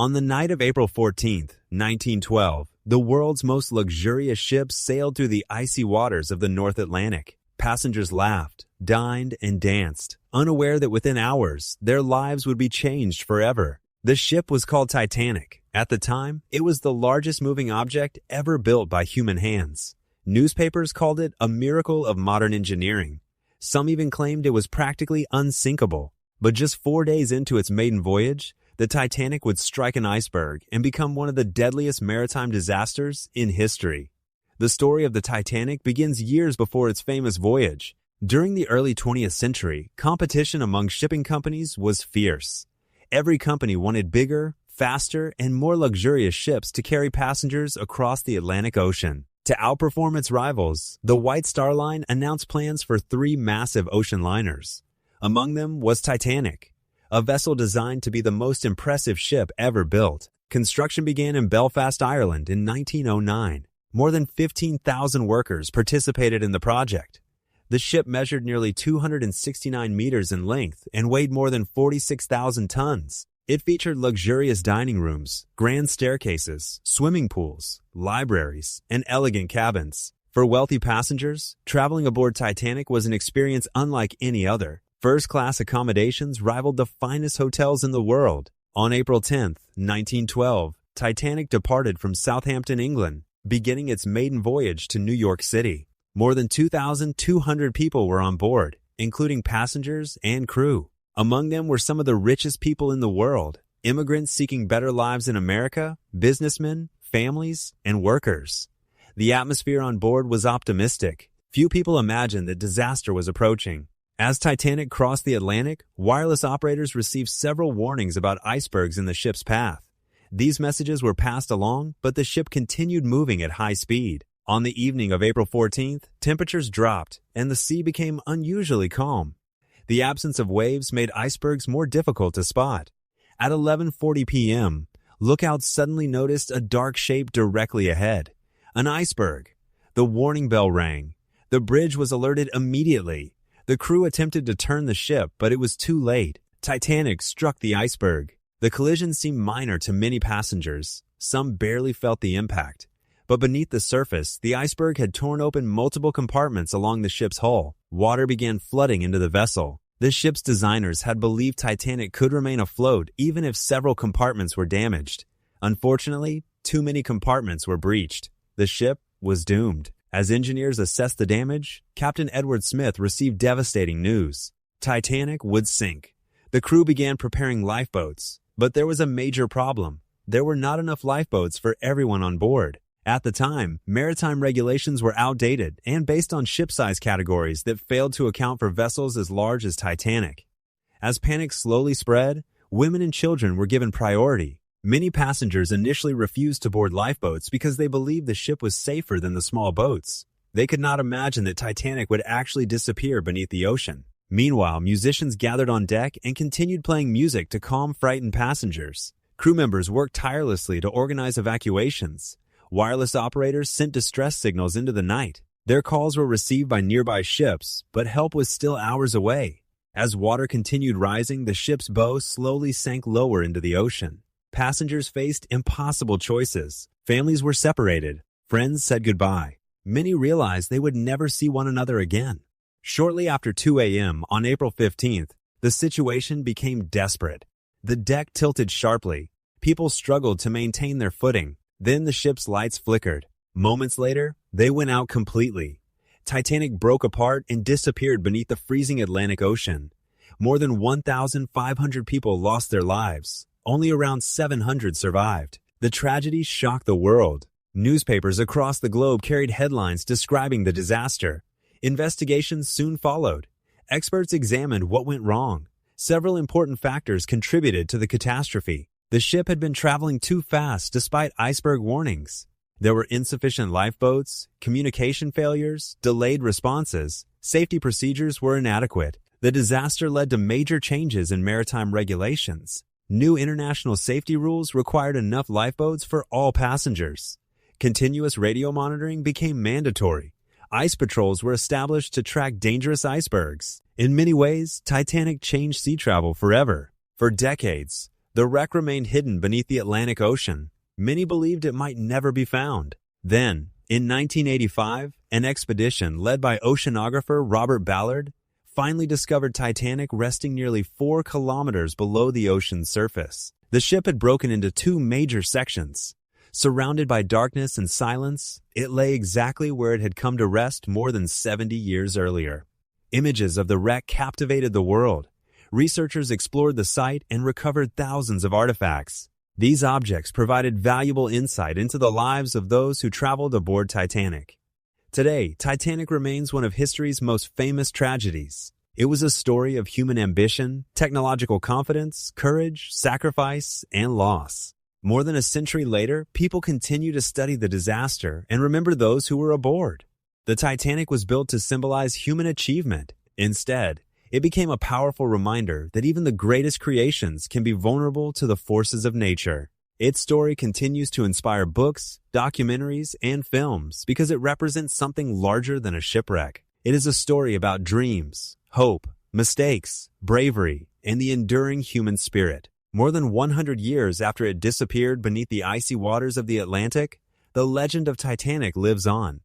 On the night of April 14th, 1912, the world's most luxurious ship sailed through the icy waters of the North Atlantic. Passengers laughed, dined, and danced, unaware that within hours, their lives would be changed forever. The ship was called Titanic. At the time, it was the largest moving object ever built by human hands. Newspapers called it a miracle of modern engineering. Some even claimed it was practically unsinkable. But just 4 days into its maiden voyage, the Titanic would strike an iceberg and become one of the deadliest maritime disasters in history. The story of the Titanic begins years before its famous voyage. During the early 20th century, competition among shipping companies was fierce. Every company wanted bigger, faster, and more luxurious ships to carry passengers across the Atlantic Ocean. To outperform its rivals, the White Star Line announced plans for 3 massive ocean liners. Among them was Titanic, a vessel designed to be the most impressive ship ever built. Construction began in Belfast, Ireland in 1909. More than 15,000 workers participated in the project. The ship measured nearly 269 meters in length and weighed more than 46,000 tons. It featured luxurious dining rooms, grand staircases, swimming pools, libraries, and elegant cabins. For wealthy passengers, traveling aboard Titanic was an experience unlike any other. First-class accommodations rivaled the finest hotels in the world. On April 10th, 1912, Titanic departed from Southampton, England, beginning its maiden voyage to New York City. More than 2,200 people were on board, including passengers and crew. Among them were some of the richest people in the world, immigrants seeking better lives in America, businessmen, families, and workers. The atmosphere on board was optimistic. Few people imagined that disaster was approaching. As Titanic crossed the Atlantic, wireless operators received several warnings about icebergs in the ship's path. These messages were passed along, but the ship continued moving at high speed. On the evening of April 14th, temperatures dropped, and the sea became unusually calm. The absence of waves made icebergs more difficult to spot. At 11:40 p.m., lookouts suddenly noticed a dark shape directly ahead. An iceberg. The warning bell rang. The bridge was alerted immediately. The crew attempted to turn the ship, but it was too late. Titanic struck the iceberg. The collision seemed minor to many passengers. Some barely felt the impact. But beneath the surface, the iceberg had torn open multiple compartments along the ship's hull. Water began flooding into the vessel. The ship's designers had believed Titanic could remain afloat even if several compartments were damaged. Unfortunately, too many compartments were breached. The ship was doomed. As engineers assessed the damage, Captain Edward Smith received devastating news. Titanic would sink. The crew began preparing lifeboats, but there was a major problem. There were not enough lifeboats for everyone on board. At the time, maritime regulations were outdated and based on ship size categories that failed to account for vessels as large as Titanic. As panic slowly spread, women and children were given priority. Many passengers initially refused to board lifeboats because they believed the ship was safer than the small boats. They could not imagine that Titanic would actually disappear beneath the ocean. Meanwhile, musicians gathered on deck and continued playing music to calm frightened passengers. Crew members worked tirelessly to organize evacuations. Wireless operators sent distress signals into the night. Their calls were received by nearby ships, but help was still hours away. As water continued rising, the ship's bow slowly sank lower into the ocean. Passengers faced impossible choices. Families were separated. Friends said goodbye. Many realized they would never see one another again. Shortly after 2 a.m. on April 15th, the situation became desperate. The deck tilted sharply. People struggled to maintain their footing. Then the ship's lights flickered. Moments later, they went out completely. Titanic broke apart and disappeared beneath the freezing Atlantic Ocean. More than 1,500 people lost their lives. Only around 700 survived. The tragedy shocked the world. Newspapers across the globe carried headlines describing the disaster. Investigations soon followed. Experts examined what went wrong. Several important factors contributed to the catastrophe. The ship had been traveling too fast despite iceberg warnings. There were insufficient lifeboats, communication failures, delayed responses. Safety procedures were inadequate. The disaster led to major changes in maritime regulations. New international safety rules required enough lifeboats for all passengers. Continuous radio monitoring became mandatory. Ice patrols were established to track dangerous icebergs. In many ways, Titanic changed sea travel forever. For decades, The wreck remained hidden beneath the Atlantic Ocean. Many believed it might never be found. Then, in 1985, an expedition led by oceanographer Robert Ballard finally discovered Titanic resting nearly 4 kilometers below the ocean's surface. The ship had broken into 2 major sections. Surrounded by darkness and silence, it lay exactly where it had come to rest more than 70 years earlier. Images of the wreck captivated the world. Researchers explored the site and recovered thousands of artifacts. These objects provided valuable insight into the lives of those who traveled aboard Titanic. Today, Titanic remains one of history's most famous tragedies. It was a story of human ambition, technological confidence, courage, sacrifice, and loss. More than a century later, people continue to study the disaster and remember those who were aboard. The Titanic was built to symbolize human achievement. Instead, it became a powerful reminder that even the greatest creations can be vulnerable to the forces of nature. Its story continues to inspire books, documentaries, and films because it represents something larger than a shipwreck. It is a story about dreams, hope, mistakes, bravery, and the enduring human spirit. More than 100 years after it disappeared beneath the icy waters of the Atlantic, the legend of Titanic lives on.